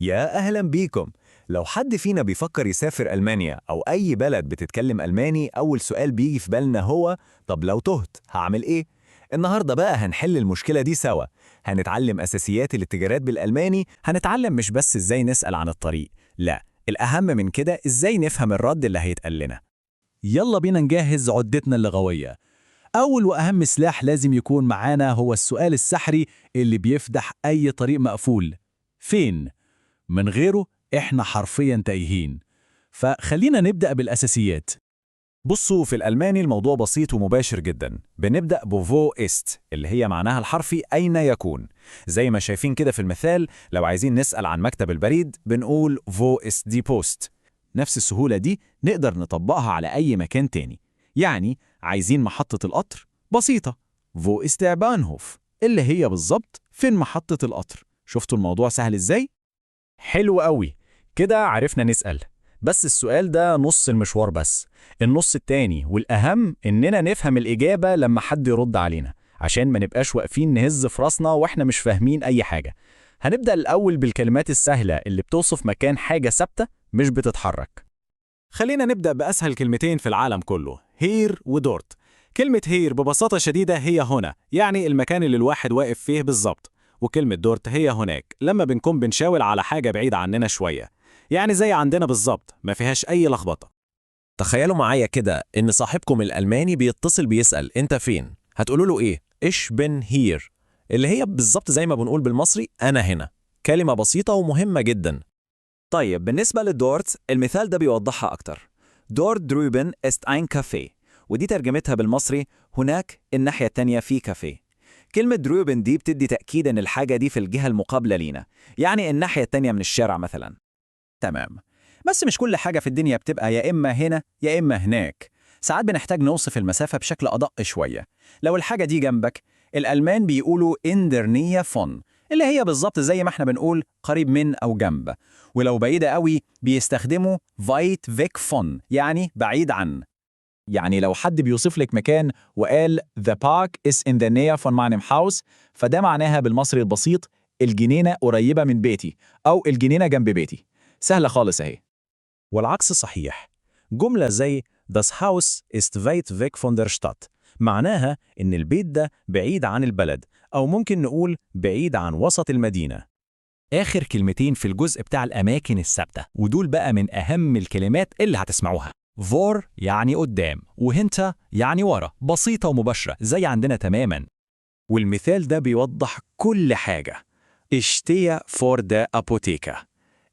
يا أهلا بيكم. لو حد فينا بيفكر يسافر ألمانيا أو أي بلد بتتكلم ألماني، أول سؤال بيجي في بالنا هو طب لو تهت هعمل إيه؟ النهاردة بقى هنحل المشكلة دي سوا. هنتعلم أساسيات الاتجارات بالألماني، هنتعلم مش بس إزاي نسأل عن الطريق، لا، الأهم من كده إزاي نفهم الرد اللي هيتقال لنا. يلا بينا نجهز عدتنا اللغوية. أول وأهم سلاح لازم يكون معانا هو السؤال السحري اللي بيفتح أي طريق مقفول. فين؟ من غيره إحنا حرفياً تايهين. فخلينا نبدأ بالأساسيات. بصوا، في الألماني الموضوع بسيط ومباشر جدا. بنبدأ بفو إست اللي هي معناها الحرفي أين يكون. زي ما شايفين كده في المثال، لو عايزين نسأل عن مكتب البريد بنقول فو إست دي بوست. نفس السهولة دي نقدر نطبقها على أي مكان تاني. يعني عايزين محطة القطر؟ بسيطة، فو استعبانهوف، اللي هي بالظبط فين محطة القطر. شفتوا الموضوع سهل إزاي؟ حلو قوي. كده عرفنا نسأل، بس السؤال ده نص المشوار بس. النص التاني والأهم إننا نفهم الإجابة لما حد يرد علينا، عشان ما نبقاش واقفين نهز في راسنا وإحنا مش فاهمين أي حاجة. هنبدأ الأول بالكلمات السهلة اللي بتوصف مكان حاجة ثابتة مش بتتحرك. خلينا نبدأ بأسهل كلمتين في العالم كله، هير ودورت. كلمة هير ببساطة شديدة هي هنا، يعني المكان اللي الواحد واقف فيه بالظبط. وكلمة دورت هي هناك، لما بنكون بنشاور على حاجة بعيدة عننا شوية، يعني زي عندنا بالظبط، ما فيهاش أي لخبطة. تخيلوا معايا كده إن صاحبكم الألماني بيتصل بيسأل أنت فين؟ هتقولوا له إيه؟ إيش بن هير، اللي هي بالظبط زي ما بنقول بالمصري أنا هنا. كلمة بسيطة ومهمة جدا. طيب بالنسبة للدورت، المثال ده بيوضحها أكتر. دورت دروبن ist ein Café، ودي ترجمتها بالمصري هناك الناحية التانية في كافيه. كلمة دروبن دي بتدي تأكيد إن الحاجة دي في الجهة المقابلة لينا، يعني الناحية التانية من الشارع مثلا. تمام. بس مش كل حاجة في الدنيا بتبقى يا إما هنا يا إما هناك. ساعات بنحتاج نوصف المسافة بشكل أدق شوية. لو الحاجة دي جنبك، الألمان بيقولوا in der Nähe von، اللي هي بالظبط زي ما احنا بنقول قريب من أو جنب. ولو بعيدة قوي بيستخدموا weit weg von، يعني بعيد عن. يعني لو حد بيوصف لك مكان وقال the park is in the Nähe von meinem Haus، فده معناها بالمصري البسيط الجنينة قريبة من بيتي، أو الجنينة جنب بيتي. سهلة خالص أهي. والعكس صحيح. جملة زي Das Haus ist weit weg von der Stadt معناها إن البيت ده بعيد عن البلد، أو ممكن نقول بعيد عن وسط المدينة. آخر كلمتين في الجزء بتاع الأماكن الثابتة، ودول بقى من أهم الكلمات اللي هتسمعوها. فور يعني قدام، وهنتا يعني ورا، بسيطة ومباشرة زي عندنا تماما. والمثال ده بيوضح كل حاجة. اشتيا فور دا أبوتيكا،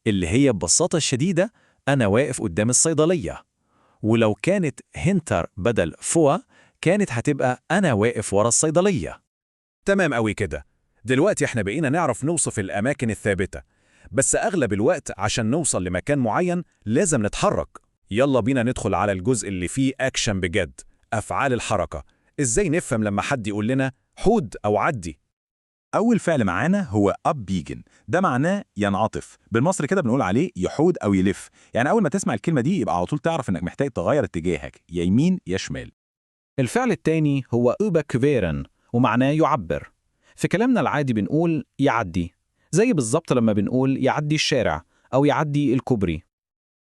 اللي هي ببساطة شديدة أنا واقف قدام الصيدلية. ولو كانت هنتر بدل فوا، كانت هتبقى أنا واقف ورا الصيدلية. تمام قوي كده. دلوقتي احنا بقينا نعرف نوصف الأماكن الثابتة، بس أغلب الوقت عشان نوصل لمكان معين لازم نتحرك. يلا بينا ندخل على الجزء اللي فيه أكشن بجد، أفعال الحركة. إزاي نفهم لما حد يقول لنا حود أو عدي؟ أول فعل معانا هو أبيجن، ده معناه ينعطف. بالمصري كده بنقول عليه يحود أو يلف. يعني أول ما تسمع الكلمة دي يبقى على طول تعرف إنك محتاج تغير اتجاهك، يا يمين يا شمال. الفعل التاني هو überqueren، ومعناه يعبر. في كلامنا العادي بنقول يعدي، زي بالظبط لما بنقول يعدي الشارع أو يعدي الكوبري.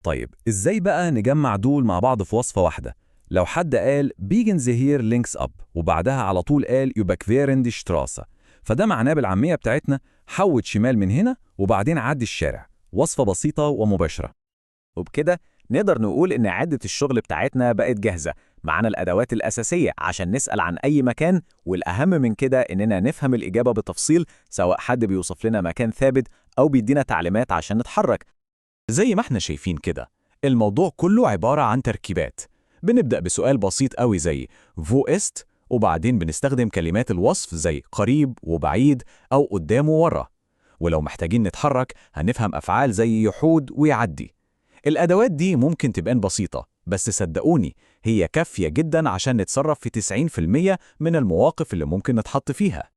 طيب إزاي بقى نجمع دول مع بعض في وصفة واحدة؟ لو حد قال بيجن زهير لينكس أب وبعدها على طول قال يوبكفيرن دي شتراسة، فده معناه بالعامية بتاعتنا حود شمال من هنا وبعدين عدي الشارع. وصفة بسيطة ومباشرة. وبكده نقدر نقول إن عدة الشغل بتاعتنا بقت جاهزة، معانا الأدوات الأساسية عشان نسأل عن أي مكان، والأهم من كده إننا نفهم الإجابة بتفصيل، سواء حد بيوصف لنا مكان ثابت أو بيدينا تعليمات عشان نتحرك. زي ما احنا شايفين كده، الموضوع كله عبارة عن تركيبات. بنبدأ بسؤال بسيط قوي زي فو است، وبعدين بنستخدم كلمات الوصف زي قريب وبعيد أو قدام وورا. ولو محتاجين نتحرك هنفهم أفعال زي يحود ويعدي. الأدوات دي ممكن تبان بسيطة، بس صدقوني هي كافية جدا عشان نتصرف في 90% من المواقف اللي ممكن نتحط فيها.